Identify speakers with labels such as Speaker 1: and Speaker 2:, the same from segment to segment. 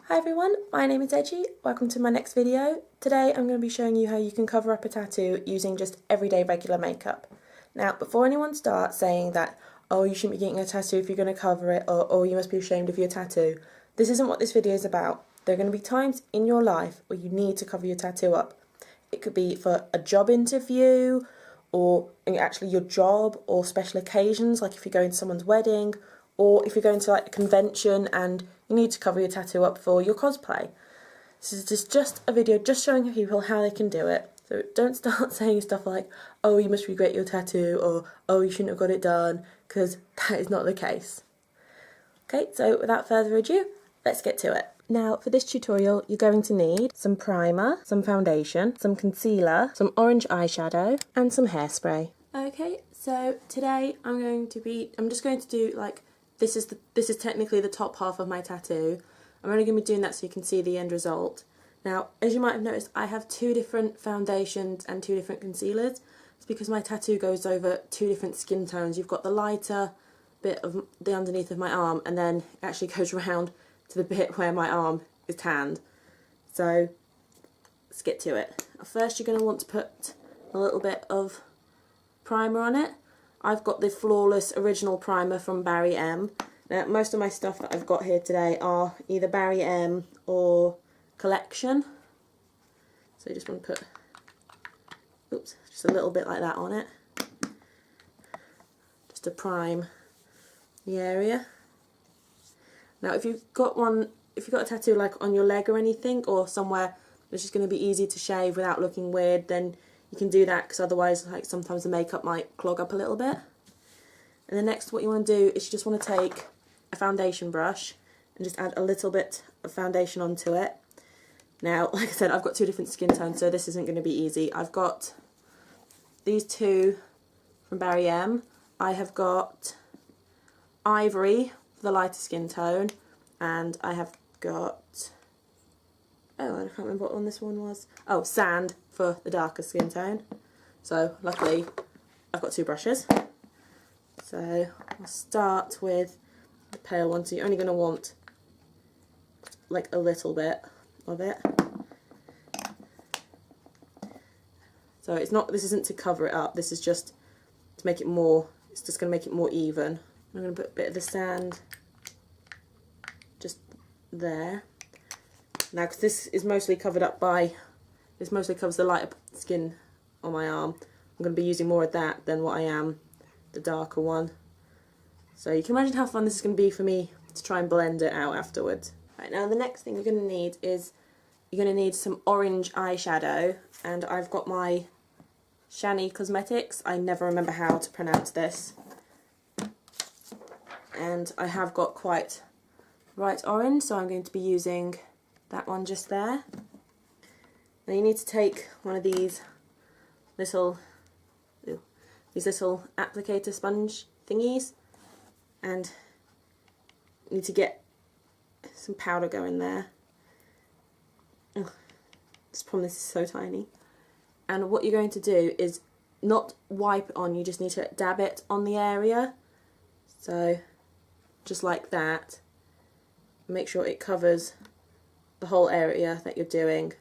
Speaker 1: Hi everyone, my name is Edgy. Welcome to my next video. Today I'm going to be showing you how you can cover up a tattoo using just everyday regular makeup. Now, before anyone starts saying that, oh, you shouldn't be getting a tattoo if you're going to cover it, or oh, you must be ashamed of your tattoo, this isn't what this video is about. There are going to be times in your life where you need to cover your tattoo up. It could be for a job interview, or actually your job, or special occasions, like if you're going to someone's wedding, or if you're going to like a convention and you need to cover your tattoo up for your cosplay. This is just a video just showing people how they can do it. So don't start saying stuff like, oh, you must regret your tattoo, or oh, you shouldn't have got it done, because that is not the case. Okay, so without further ado, let's get to it. Now, for this tutorial, you're going to need some primer, some foundation, some concealer, some orange eyeshadow, and some hairspray. Okay, so today I'm just going to do like, this is technically the top half of my tattoo. I'm only going to be doing that so you can see the end result. Now, as you might have noticed, I have two different foundations and two different concealers. It's because my tattoo goes over two different skin tones. You've got the lighter bit of the underneath of my arm, and then it actually goes around to the bit where my arm is tanned. So let's get to it. First, you're going to want to put a little bit of primer on it. I've got the Flawless Original Primer from Barry M. Now, most of my stuff that I've got here today are either Barry M or Collection. So you just want to put, oops, just a little bit like that on it, just to prime the area. Now, if you've got a tattoo like on your leg or anything, or somewhere that's just going to be easy to shave without looking weird, then you can do that, because otherwise, like, sometimes the makeup might clog up a little bit. And then next, what you want to do is you just want to take a foundation brush and just add a little bit of foundation onto it. Now, like I said, I've got two different skin tones, so this isn't going to be easy. I've got these two from Barry M. I have got Ivory for the lighter skin tone, and I have got, oh, I can't remember what one this one was. Oh, Sand for the darker skin tone. So luckily I've got two brushes. So I'll start with the pale one, so you're only going to want like a little bit of it. So it's not, this isn't to cover it up, this is just to make it more, it's just going to make it more even. I'm going to put a bit of the sand just there. Now, because this is mostly covered up by, this mostly covers the lighter skin on my arm, I'm going to be using more of that than what I am the darker one. So you can imagine how fun this is going to be for me to try and blend it out afterwards. Right, now the next thing you're going to need is, you're going to need some orange eyeshadow, and I've got my Shani Cosmetics, I never remember how to pronounce this, and I have got quite bright orange, so I'm going to be using that one just there. Now you need to take one of these little applicator sponge thingies, and you need to get some powder going there. Ugh, this problem is so tiny. And what you're going to do is not wipe it on, you just need to dab it on the area. So just like that. Make sure it covers the whole area that you're doing.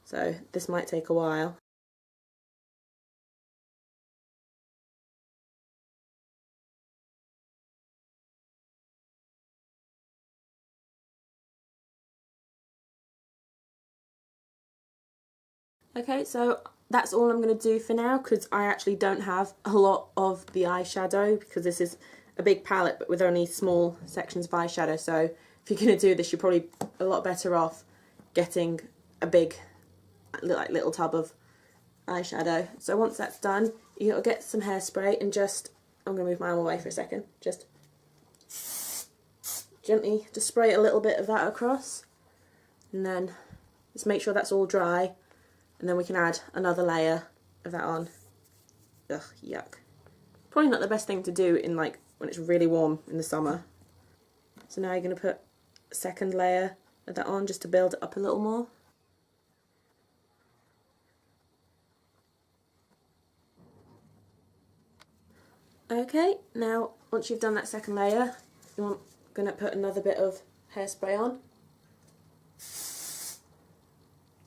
Speaker 1: So this might take a while. Okay, so that's all I'm going to do for now, because I actually don't have a lot of the eyeshadow, because this is a big palette but with only small sections of eyeshadow. So if you're going to do this, you're probably a lot better off getting a big, like, little tub of eyeshadow. So once that's done, you'll get some hairspray and just, I'm going to move my arm away for a second, just gently just spray a little bit of that across, and then just make sure that's all dry, and then we can add another layer of that on. Ugh, yuck. Probably not the best thing to do in, like, when it's really warm in the summer. So now you're going to put a second layer of that on just to build it up a little more. Okay, now once you've done that second layer, you're going to put another bit of hairspray on.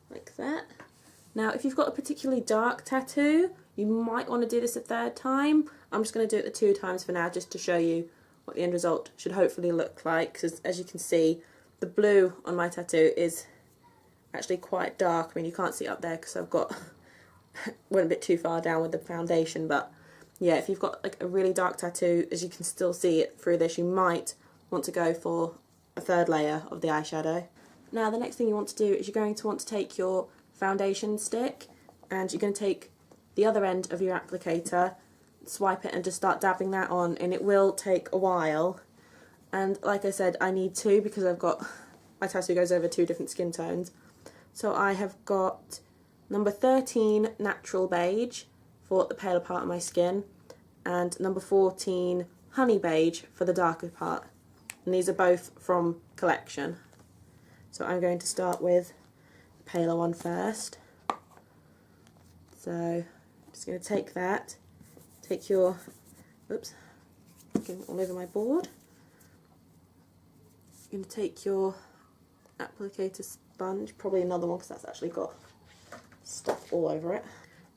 Speaker 1: like that. Now if you've got a particularly dark tattoo, you might want to do this a third time. I'm just going to do it the 2 times for now, just to show you what the end result should hopefully look like, because as you can see, the blue on my tattoo is actually quite dark. I mean, you can't see it up there because I've got went a bit too far down with the foundation, but yeah, if you've got like a really dark tattoo, as you can still see it through this, you might want to go for a 3rd layer of the eyeshadow. Now the next thing you want to do is you're going to want to take your foundation stick and you're going to take the other end of your applicator, swipe it and just start dabbing that on, and it will take a while. And like I said, I need 2 because I've got, my tattoo goes over 2 different skin tones. So I have got number 13 natural beige for the paler part of my skin, and number 14 honey beige for the darker part. And these are both from Collection. So I'm going to start with the paler one first. So I'm just going to take that, take your, oops, getting all over my board. You're going to take your applicator sponge, probably another one because that's actually got stuff all over it.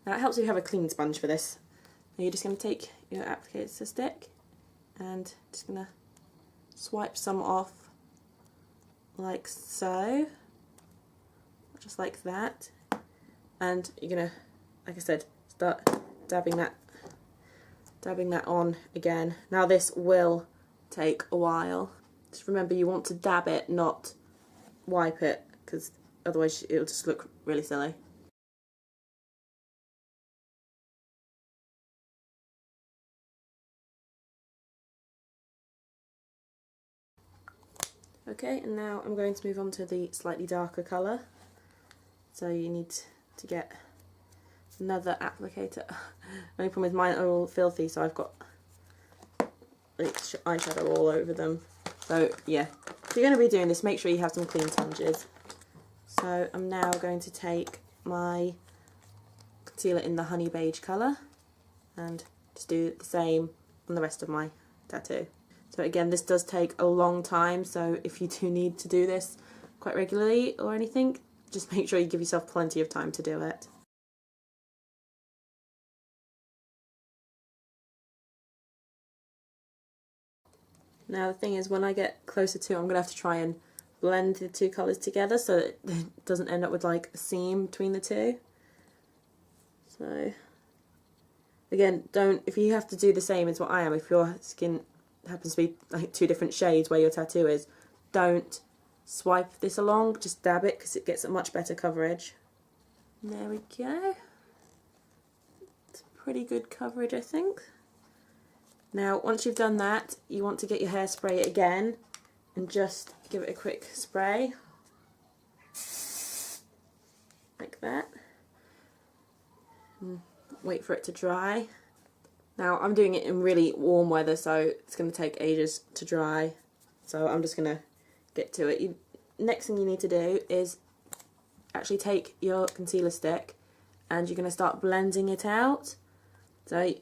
Speaker 1: Now it helps if you have a clean sponge for this. Now you're just going to take your applicator stick and just going to swipe some off like so, just like that, and you're going to, like I said, start dabbing that on again. Now this will take a while. Just remember you want to dab it, not wipe it, because otherwise it'll just look really silly. Okay, and now I'm going to move on to the slightly darker colour. So you need to get another applicator. Only problem is mine are all filthy, so I've got eyeshadow all over them. So yeah, if you're going to be doing this, make sure you have some clean sponges. So I'm now going to take my concealer in the honey beige colour and just do the same on the rest of my tattoo. So again, this does take a long time, so if you do need to do this quite regularly or anything, just make sure you give yourself plenty of time to do it. Now the thing is, when I get closer to, I'm going to have to try and blend the 2 colours together so that it doesn't end up with like a seam between the 2. So again, if you have to do the same as what I am, if your skin happens to be like 2 different shades where your tattoo is, don't swipe this along, just dab it because it gets a much better coverage. There we go. It's pretty good coverage, I think. Now once you've done that, you want to get your hairspray again and just give it a quick spray like that and wait for it to dry. Now I'm doing it in really warm weather, so it's going to take ages to dry, so I'm just going to get to it. Next thing you need to do is actually take your concealer stick and you're going to start blending it out. So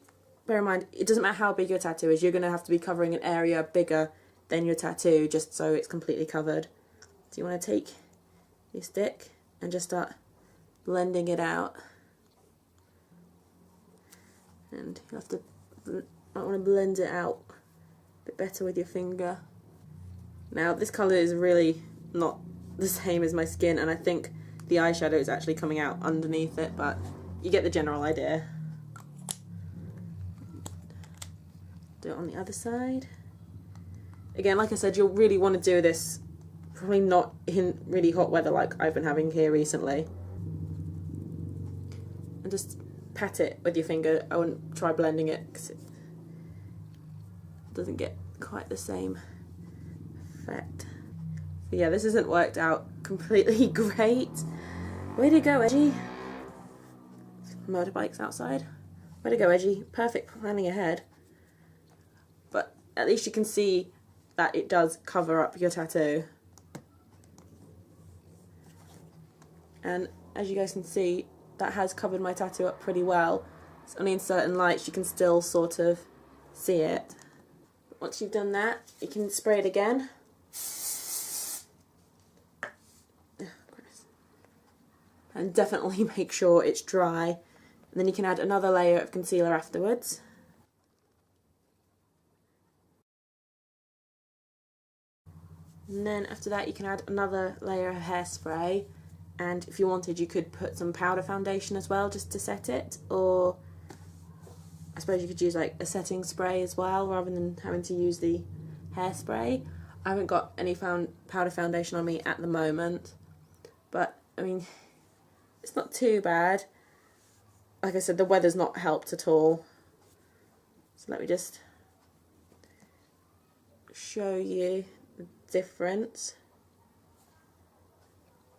Speaker 1: bear in mind, it doesn't matter how big your tattoo is, you're going to have to be covering an area bigger than your tattoo just so it's completely covered. So you want to take your stick and just start blending it out. And you have to, might want to blend it out a bit better with your finger. Now this colour is really not the same as my skin, and I think the eyeshadow is actually coming out underneath it, but you get the general idea. Do it on the other side. Again, like I said, you'll really want to do this probably not in really hot weather like I've been having here recently. And just pat it with your finger. I wouldn't try blending it because it doesn't get quite the same effect. So yeah, this hasn't worked out completely great. Way to go, Edgy. Motorbikes outside. Way to go, Edgy. Perfect planning ahead. But at least you can see that it does cover up your tattoo. And as you guys can see, that has covered my tattoo up pretty well. It's only in certain lights you can still sort of see it. But once you've done that, you can spray it again. and definitely make sure it's dry. And then you can add another layer of concealer afterwards. And then after that you can add another layer of hairspray, and if you wanted you could put some powder foundation as well just to set it, or I suppose you could use like a setting spray as well rather than having to use the hairspray. I haven't got any powder foundation on me at the moment, but I mean it's not too bad. Like I said, the weather's not helped at all. So let me just show you the difference.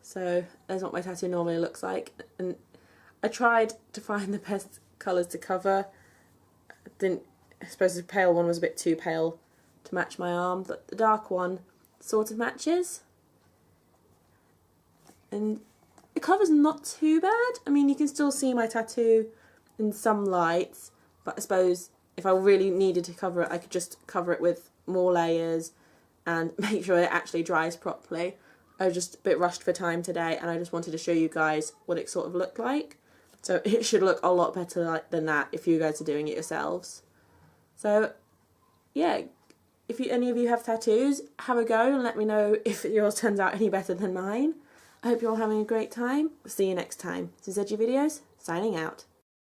Speaker 1: So there's what my tattoo normally looks like, and I tried to find the best colours to cover. I suppose the pale one was a bit too pale to match my arm, but the dark one sort of matches. And the colour's not too bad. I mean, you can still see my tattoo in some lights, but I suppose if I really needed to cover it, I could just cover it with more layers and make sure it actually dries properly. I was just a bit rushed for time today, and I just wanted to show you guys what it sort of looked like. So it should look a lot better than that if you guys are doing it yourselves. So yeah, if any of you have tattoos, have a go and let me know if yours turns out any better than mine. I hope you're all having a great time. See you next time. This is EdgeyVideos, signing out.